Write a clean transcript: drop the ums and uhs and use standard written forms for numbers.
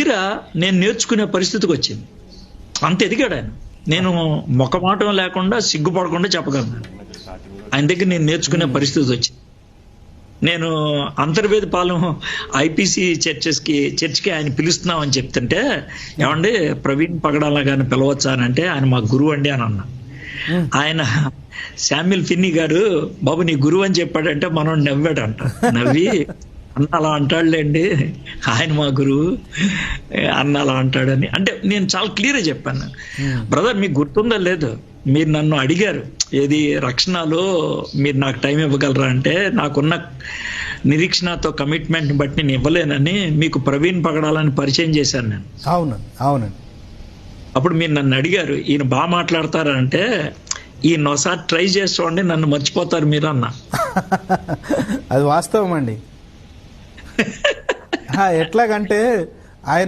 తీరా నేను నేర్చుకునే పరిస్థితికి వచ్చింది. అంత ఎదిగాడు ఆయన. నేను మొఖమాటం లేకుండా సిగ్గుపడకుండా చెప్పగలను. ఆయన దగ్గర నేను నేర్చుకునే పరిస్థితి వచ్చింది. నేను అంతర్వేది పాలెం ఐపీసీ చర్చ్కి ఆయన పిలుస్తున్నామని చెప్తుంటే, ఏమండి ప్రవీణ్ పగడాల గారిని పిలవచ్చా అని అంటే, ఆయన మా గురువు అండి అని అన్నా. ఆయన శామ్యుల్ ఫిన్నీ గారు బాబు నీ గురువు అని చెప్పాడంటే మనం నవ్వాడంట. నవ్వి అన్న అలా అంటాడులేండి, ఆయన మా గురువు అన్న అలా అంటాడని. అంటే నేను చాలా క్లియర్గా చెప్పాను. బ్రదర్ మీకు గుర్తుందా లేదు, మీరు నన్ను అడిగారు ఏది రక్షణలో మీరు నాకు టైం ఇవ్వగలరా అంటే, నాకున్న నిరీక్షణతో కమిట్మెంట్ బట్టి నేను ఇవ్వలేనని మీకు ప్రవీణ్ పగడాలని పరిచయం చేశాను నేను. అవునండి. అప్పుడు మీరు నన్ను అడిగారు ఈయన బాగా మాట్లాడతారంటే, ఈయన ఒకసారి ట్రై చేసి చూడండి నన్ను మర్చిపోతారు మీరు అన్న. అది వాస్తవం అండి. ఎట్లాగంటే